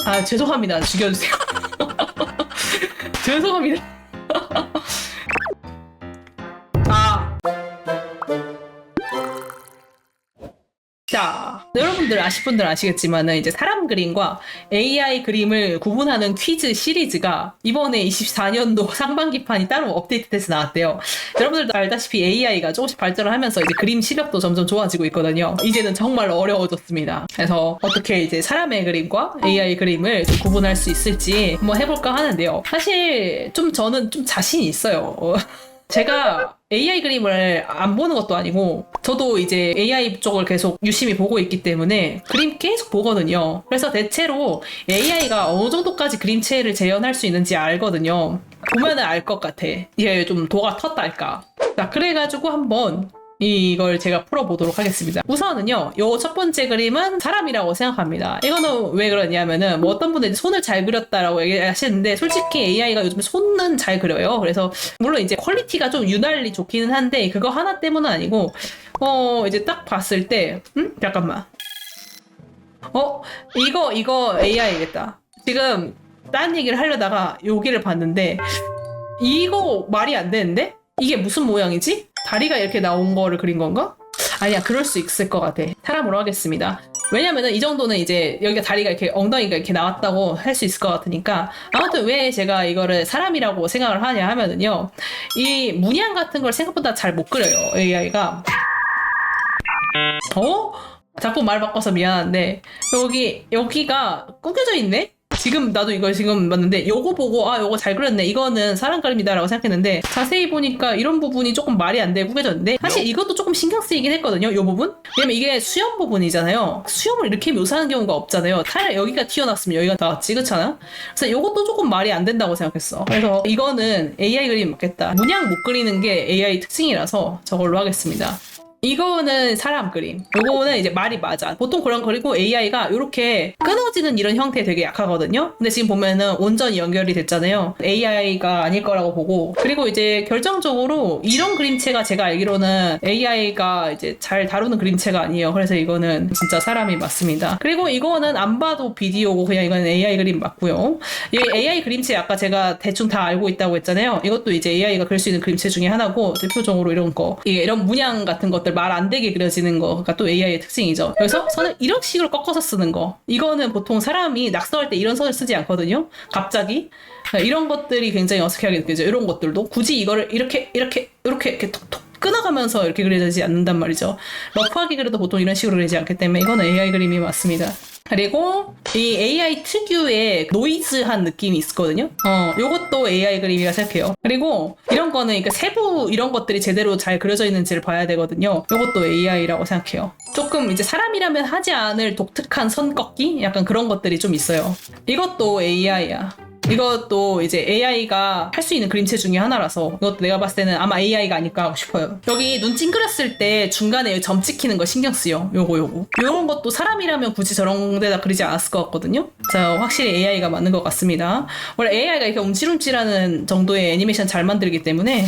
아, 죄송합니다. 죽여주세요. 죄송합니다. 아. 자, 여러분들 아실 분들 아시겠지만은 이제 사람 그림과 AI 그림을 구분하는 퀴즈 시리즈가 이번에 24년도 상반기판이 따로 업데이트돼서 나왔대요. 여러분들도 알다시피 AI가 조금씩 발전을 하면서 이제 그림 시력도 점점 좋아지고 있거든요. 이제는 정말 어려워졌습니다. 그래서 어떻게 이제 사람의 그림과 AI 그림을 좀 구분할 수 있을지 한번 해볼까 하는데요. 사실 좀 저는 좀 자신이 있어요. 제가 AI 그림을 안 보는 것도 아니고 저도 이제 AI 쪽을 계속 유심히 보고 있기 때문에 그림 계속 보거든요. 그래서 대체로 AI가 어느 정도까지 그림체를 재현할 수 있는지 알거든요. 보면은 알 것 같아. 이게 좀 도가 텄달까. 자, 그래가지고 한번 이걸 제가 풀어보도록 하겠습니다. 우선은요, 요 첫 번째 그림은 사람이라고 생각합니다. 이거는 왜 그러냐면은, 뭐 어떤 분들이 손을 잘 그렸다라고 얘기하시는데, 솔직히 AI가 요즘 손은 잘 그려요. 그래서, 물론 이제 퀄리티가 좀 유달리 좋기는 한데, 그거 하나 때문은 아니고, 이제 딱 봤을 때, 잠깐만. 이거 AI겠다. 지금, 딴 얘기를 하려다가 여기를 봤는데, 이거 말이 안 되는데? 이게 무슨 모양이지? 다리가 이렇게 나온 거를 그린 건가? 아니야, 그럴 수 있을 것 같아. 사람으로 하겠습니다. 왜냐면은 이 정도는 이제 여기가 다리가 이렇게 엉덩이가 이렇게 나왔다고 할 수 있을 것 같으니까. 아무튼 왜 제가 이거를 사람이라고 생각을 하냐 하면은요, 이 문양 같은 걸 생각보다 잘 못 그려요, AI가. 자꾸 말 바꿔서 미안한데 여기가 구겨져 있네? 지금 나도 이걸 지금 봤는데 요거 보고 요거 잘 그렸네, 이거는 사람 그림이다 라고 생각했는데 자세히 보니까 이런 부분이 조금 말이 안 돼 구겨졌는데, 사실 이것도 조금 신경 쓰이긴 했거든요, 요 부분. 왜냐면 이게 수염 부분이잖아요. 수염을 이렇게 묘사하는 경우가 없잖아요. 차라리 여기가 튀어나왔으면 여기가 나왔지, 그렇잖아? 그래서 요것도 조금 말이 안 된다고 생각했어. 그래서 이거는 AI 그림 맞겠다. 문양 못 그리는 게 AI 특징이라서 저걸로 하겠습니다. 이거는 사람 그림. 요거는 이제 말이 맞아. 보통 그런 그리고 AI가 이렇게 끊어지는 이런 형태 되게 약하거든요. 근데 지금 보면은 온전히 연결이 됐잖아요. AI가 아닐 거라고 보고. 그리고 이제 결정적으로 이런 그림체가 제가 알기로는 AI가 이제 잘 다루는 그림체가 아니에요. 그래서 이거는 진짜 사람이 맞습니다. 그리고 이거는 안 봐도 비디오고 그냥 이거는 AI 그림 맞고요. 이 AI 그림체 아까 제가 대충 다 알고 있다고 했잖아요. 이것도 이제 AI가 그릴 수 있는 그림체 중에 하나고, 대표적으로 이런 거, 이런 문양 같은 것들 말 안 되게 그려지는 거가 또 AI의 특징이죠. 그래서 선을 이런 식으로 꺾어서 쓰는 거, 이거는 보통 사람이 낙서할 때 이런 선을 쓰지 않거든요. 갑자기 이런 것들이 굉장히 어색하게 느껴져요. 이런 것들도 굳이 이거를 이렇게 톡톡 끊어가면서 이렇게 그려지지 않는단 말이죠. 러프하게 그려도 보통 이런 식으로 그리지 않기 때문에 이거는 AI 그림이 맞습니다. 그리고 이 AI 특유의 노이즈한 느낌이 있거든요. 요것도 AI 그림이라 생각해요. 그리고 이런 거는 그러니까 세부 이런 것들이 제대로 잘 그려져 있는지를 봐야 되거든요. 요것도 AI라고 생각해요. 조금 이제 사람이라면 하지 않을 독특한 선 꺾기? 약간 그런 것들이 좀 있어요. 이것도 AI야. 이것도 이제 AI가 할 수 있는 그림체 중에 하나라서 이것도 내가 봤을 때는 아마 AI가 아닐까 하고 싶어요. 여기 눈 찡그렸을 때 중간에 점 찍히는 거 신경 쓰여. 요거 요런 것도 사람이라면 굳이 저런 데다 그리지 않았을 것 같거든요. 자, 확실히 AI가 맞는 것 같습니다. 원래 AI가 이렇게 움찔움찔하는 정도의 애니메이션 잘 만들기 때문에.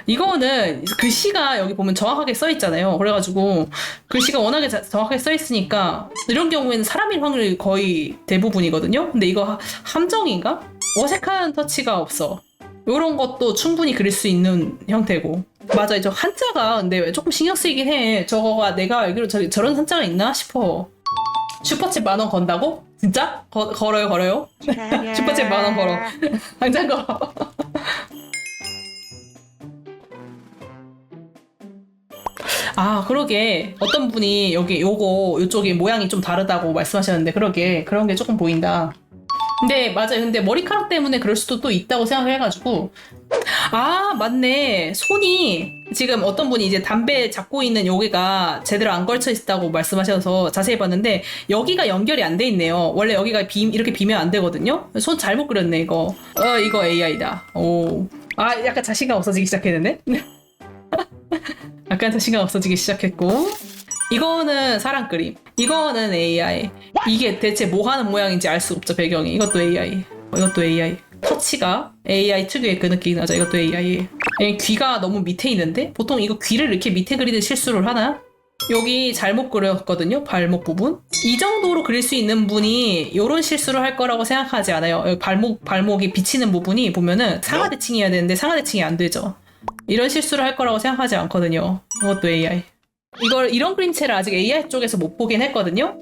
이거는 글씨가 여기 보면 정확하게 써 있잖아요. 그래가지고 글씨가 워낙에 정확하게 써 있으니까 이런 경우에는 사람일 확률이 거의 대부분이거든요. 근데 이거 함정인가? 어색한 터치가 없어. 이런 것도 충분히 그릴 수 있는 형태고. 맞아, 저 한자가 근데 왜 조금 신경 쓰이긴 해. 저거가 내가 알기로 저런 한자가 있나 싶어. 슈퍼챗 10,000원 건다고? 진짜? 걸어요. 슈퍼챗 10,000원 걸어. 당장 걸어. 그러게. 어떤 분이 여기 요쪽이 모양이 좀 다르다고 말씀하셨는데, 그러게. 그런 게 조금 보인다. 근데 맞아요. 근데 머리카락 때문에 그럴 수도 또 있다고 생각해가지고. 맞네. 손이 지금 어떤 분이 이제 담배 잡고 있는 여기가 제대로 안 걸쳐 있다고 말씀하셔서 자세히 봤는데 여기가 연결이 안 돼 있네요. 원래 여기가 이렇게 비면 안 되거든요. 손 잘못 그렸네 이거. 이거 AI다. 오. 약간 자신감 없어지기 시작했는데? 약간 자신감 없어지기 시작했고. 이거는 사람 그림. 이거는 AI. 이게 대체 뭐 하는 모양인지 알 수 없죠, 배경이. 이것도 AI. 이것도 AI. 터치가 AI 특유의 그 느낌이 나죠. 이것도 AI. 귀가 너무 밑에 있는데? 보통 이거 귀를 이렇게 밑에 그리듯 실수를 하나? 여기 잘못 그렸거든요. 발목 부분. 이 정도로 그릴 수 있는 분이 이런 실수를 할 거라고 생각하지 않아요. 여기 발목이 비치는 부분이 보면은 상하대칭이어야 되는데 상하대칭이 안 되죠. 이런 실수를 할 거라고 생각하지 않거든요. 이것도 AI. 이런 그림체를 아직 AI 쪽에서 못 보긴 했거든요.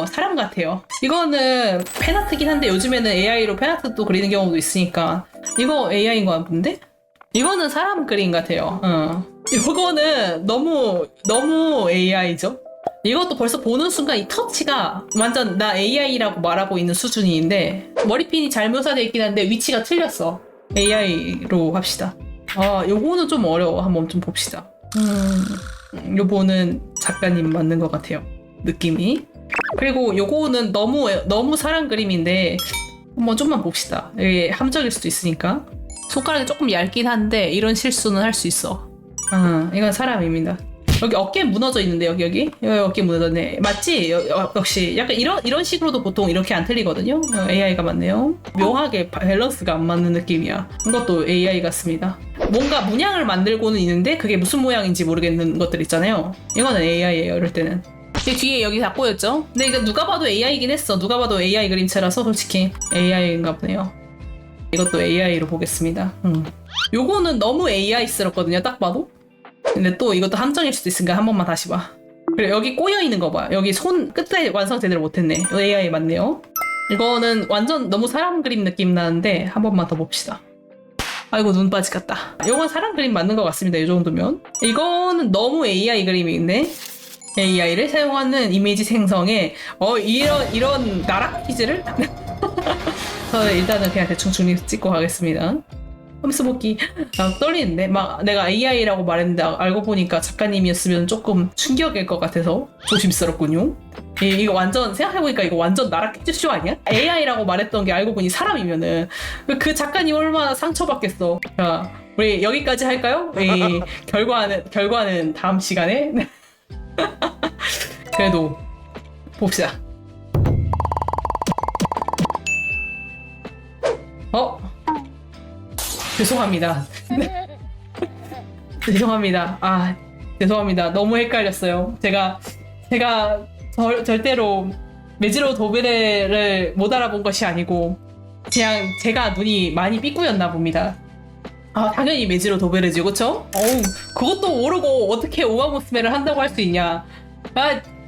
사람 같아요. 이거는 팬아트긴 한데 요즘에는 AI로 팬아트도 그리는 경우도 있으니까 이거 AI인 거 같은데? 이거는 사람 그림 같아요. 이거는 너무 AI죠. 이것도 벌써 보는 순간 이 터치가 완전 나 AI라고 말하고 있는 수준인데 머리핀이 잘 묘사되어 있긴 한데 위치가 틀렸어. AI로 합시다. 요거는 좀 어려워. 한번 좀 봅시다. 요거는 작가님 맞는 것 같아요. 느낌이. 그리고 요거는 너무 사람 그림인데 한번 좀만 봅시다. 이게 함정일 수도 있으니까. 손가락이 조금 얇긴 한데 이런 실수는 할 수 있어. 이건 사람입니다. 여기 어깨 무너져 있는데 여기 어깨 무너졌네. 맞지? 역시 약간 이런 식으로도 보통 이렇게 안 틀리거든요. AI가 맞네요. 묘하게 밸런스가 안 맞는 느낌이야. 이것도 AI 같습니다. 뭔가 문양을 만들고는 있는데 그게 무슨 모양인지 모르겠는 것들 있잖아요. 이거는 AI예요. 이럴 때는. 뒤에 여기 다 꼬였죠? 근데 이거 누가 봐도 AI이긴 했어. 누가 봐도 AI 그림체라서 솔직히 AI인가 보네요. 이것도 AI로 보겠습니다. 요거는 너무 AI스럽거든요. 딱 봐도. 근데 또 이것도 함정일 수도 있으니까 한 번만 다시 봐. 그리고 여기 꼬여있는 거 봐. 여기 손 끝에 완성 제대로 못했네. AI 맞네요. 이거는 완전 너무 사람 그림 느낌 나는데 한 번만 더 봅시다. 아이고 눈 빠지 같다. 이건 사람 그림 맞는 것 같습니다. 이 정도면. 이거는 너무 AI 그림인데 AI를 사용하는 이미지 생성에 이런 나락 퀴즈를 저는 일단은 그냥 대충 중립 찍고 가겠습니다. 험스 복귀. 떨리는데 막 내가 AI라고 말했는데 알고 보니까 작가님이었으면 조금 충격일 것 같아서 조심스럽군요. 이거 완전 생각해보니까 이거 완전 나라 퀴즈쇼 아니야? AI라고 말했던 게 알고 보니 사람이면은 그 작가님 얼마나 상처받겠어. 자, 우리 여기까지 할까요? 결과는 다음 시간에. 그래도 봅시다. 죄송합니다. 죄송합니다. 죄송합니다. 너무 헷갈렸어요. 제가 절대로 메지로 도베레를 못 알아본 것이 아니고 그냥 제가 눈이 많이 삐꾸였나 봅니다. 당연히 메지로 도베레지, 그쵸? 그것도 모르고 어떻게 우마무스메를 한다고 할 수 있냐.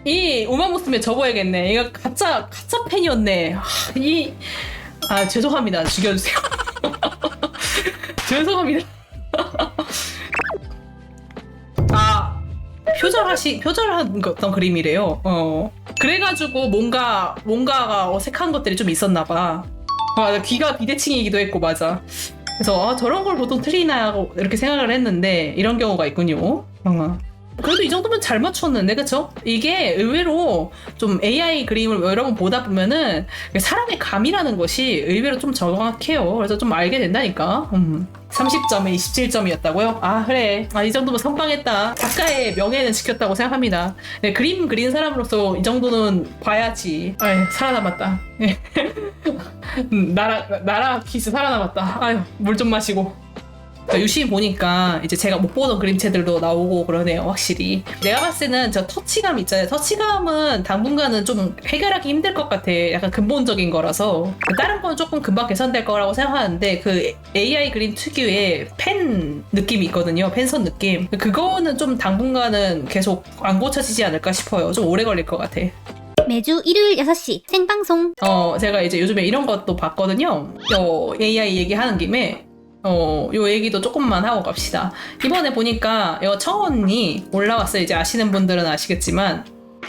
이 우마무스메 접어야겠네. 이거 가짜 팬이었네. 죄송합니다. 죽여주세요. 죄송합니다. 표절한 어떤 그림이래요. 그래가지고 뭔가가 어색한 것들이 좀 있었나봐. 귀가 비대칭이기도 했고, 맞아. 그래서 저런 걸 보통 틀리나 하고 이렇게 생각을 했는데 이런 경우가 있군요. 그래도 이 정도면 잘 맞췄는데, 그쵸? 이게 의외로 좀 AI 그림을 여러 번 보다 보면은 사람의 감이라는 것이 의외로 좀 정확해요. 그래서 좀 알게 된다니까. 30점에 27점이었다고요? 그래. 이 정도면 선방했다. 작가의 명예는 지켰다고 생각합니다. 네, 그림 그린 사람으로서 이 정도는 봐야지. 살아남았다. 나라 퀴즈 살아남았다. 물 좀 마시고. 유심히 보니까 이제 제가 못 보던 그림체들도 나오고 그러네요. 확실히 내가 봤을 때는 저 터치감 있잖아요. 터치감은 당분간은 좀 해결하기 힘들 것 같아. 약간 근본적인 거라서 다른 건 조금 금방 개선될 거라고 생각하는데 그 AI 그림 특유의 펜 느낌이 있거든요. 펜선 느낌. 그거는 좀 당분간은 계속 안 고쳐지지 않을까 싶어요. 좀 오래 걸릴 것 같아. 매주 일요일 6시 생방송. 제가 이제 요즘에 이런 것도 봤거든요. AI 얘기하는 김에 요 얘기도 조금만 하고 갑시다. 이번에 보니까 청원이 올라왔어요. 이제 아시는 분들은 아시겠지만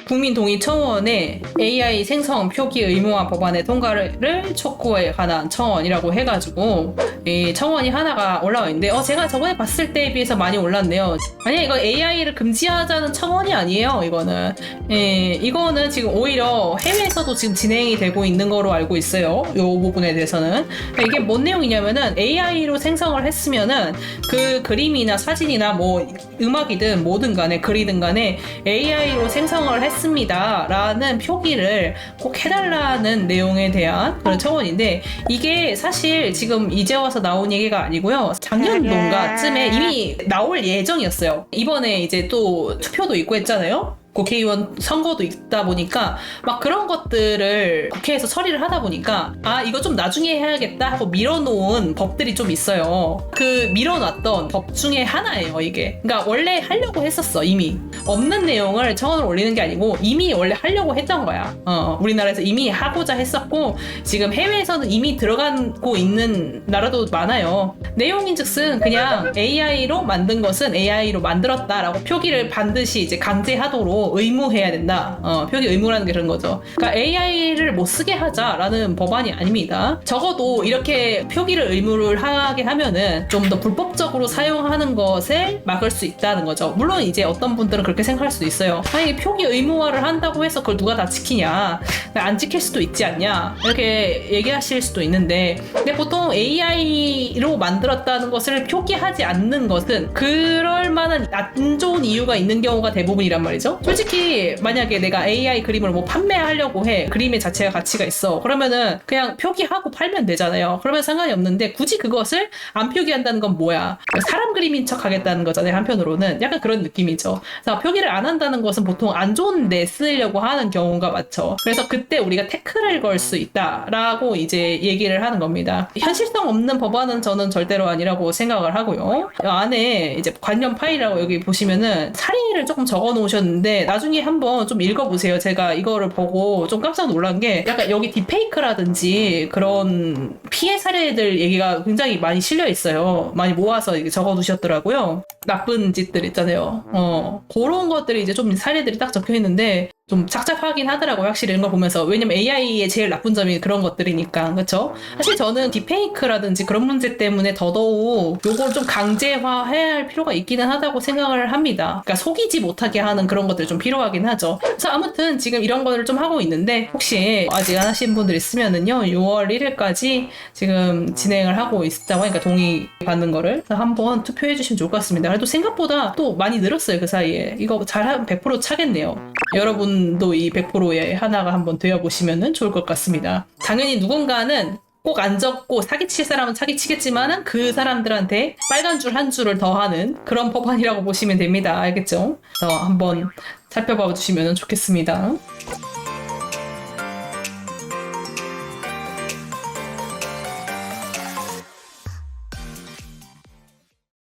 국민 동의 청원에 AI 생성 표기 의무화 법안의 통과를 촉구에 관한 청원이라고 해가지고 이 청원이 하나가 올라와 있는데 제가 저번에 봤을 때에 비해서 많이 올랐네요. 아니 이거 AI를 금지하자는 청원이 아니에요. 이거는 지금 오히려 해외에서도 지금 진행이 되고 있는 거로 알고 있어요. 이 부분에 대해서는. 이게 뭔 내용이냐면은 AI로 생성을 했으면은 그 그림이나 사진이나 뭐 음악이든 뭐든 간에 글이든 간에 AI로 생성을 했습니다 라는 표기를 꼭 해달라는 내용에 대한 그런 청원인데, 이게 사실 지금 이제 와서 나온 얘기가 아니고요. 작년도인가쯤에 이미 나올 예정이었어요. 이번에 이제 또 투표도 있고 했잖아요. 국회의원 선거도 있다 보니까 막 그런 것들을 국회에서 처리를 하다 보니까 아 이거 좀 나중에 해야겠다 하고 밀어놓은 법들이 좀 있어요. 그 밀어놨던 법 중에 하나예요 이게. 그러니까 원래 하려고 했었어 이미. 없는 내용을 청원을 올리는 게 아니고 이미 원래 하려고 했던 거야. 우리나라에서 이미 하고자 했었고 지금 해외에서는 이미 들어가고 있는 나라도 많아요. 내용인즉슨 그냥 AI로 만든 것은 AI로 만들었다라고 표기를 반드시 이제 강제하도록 의무해야 된다. 표기 의무라는 게 그런 거죠. 그러니까 AI를 못 쓰게 하자라는 법안이 아닙니다. 적어도 이렇게 표기를 의무를 하게 하면은 좀 더 불법적으로 사용하는 것을 막을 수 있다는 거죠. 물론 이제 어떤 분들은 그렇게 생각할 수도 있어요. 아니 표기 의무화를 한다고 해서 그걸 누가 다 지키냐? 안 지킬 수도 있지 않냐? 이렇게 얘기하실 수도 있는데 근데 보통 AI로 만들었다는 것을 표기하지 않는 것은 그럴 만한 안 좋은 이유가 있는 경우가 대부분이란 말이죠. 솔직히 만약에 내가 AI 그림을 뭐 판매하려고 해. 그림의 자체가 가치가 있어. 그러면은 그냥 표기하고 팔면 되잖아요. 그러면 상관이 없는데 굳이 그것을 안 표기한다는 건 뭐야? 사람 그림인 척 하겠다는 거잖아요. 한편으로는 약간 그런 느낌이죠. 그래서 표기를 안 한다는 것은 보통 안 좋은데 쓰려고 하는 경우가 많죠. 그래서 그때 우리가 태클을 걸 수 있다라고 이제 얘기를 하는 겁니다. 현실성 없는 법안은 저는 절대로 아니라고 생각을 하고요. 안에 이제 관련 파일이라고 여기 보시면은 사례를 조금 적어 놓으셨는데 나중에 한번 좀 읽어보세요. 제가 이거를 보고 좀 깜짝 놀란 게 약간 여기 딥페이크라든지 그런 피해 사례들 얘기가 굉장히 많이 실려 있어요. 많이 모아서 이렇게 적어 두셨더라고요. 나쁜 짓들 있잖아요. 그런 것들이 이제 좀 사례들이 딱 적혀 있는데 좀 착잡하긴 하더라고요. 확실히 이런 거 보면서. 왜냐면 AI의 제일 나쁜 점이 그런 것들이니까. 그렇죠? 사실 저는 딥페이크라든지 그런 문제 때문에 더더욱 요걸 좀 강제화해야 할 필요가 있기는 하다고 생각을 합니다. 그러니까 속이지 못하게 하는 그런 것들이 좀 필요하긴 하죠. 그래서 아무튼 지금 이런 거를 좀 하고 있는데 혹시 아직 안 하신 분들 있으면은요. 6월 1일까지 지금 진행을 하고 있다고 하니까 동의 받는 거를 한번 투표해 주시면 좋을 것 같습니다. 그래도 생각보다 또 많이 늘었어요. 그 사이에. 이거 잘하면 100% 차겠네요. 여러분도 이 100%의 하나가 한번 되어보시면 좋을 것 같습니다. 당연히 누군가는 꼭 안 적고 사기칠 사람은 사기치겠지만은 그 사람들한테 빨간 줄 한 줄을 더하는 그런 법안이라고 보시면 됩니다. 알겠죠? 그래서 한번 살펴봐 주시면 좋겠습니다.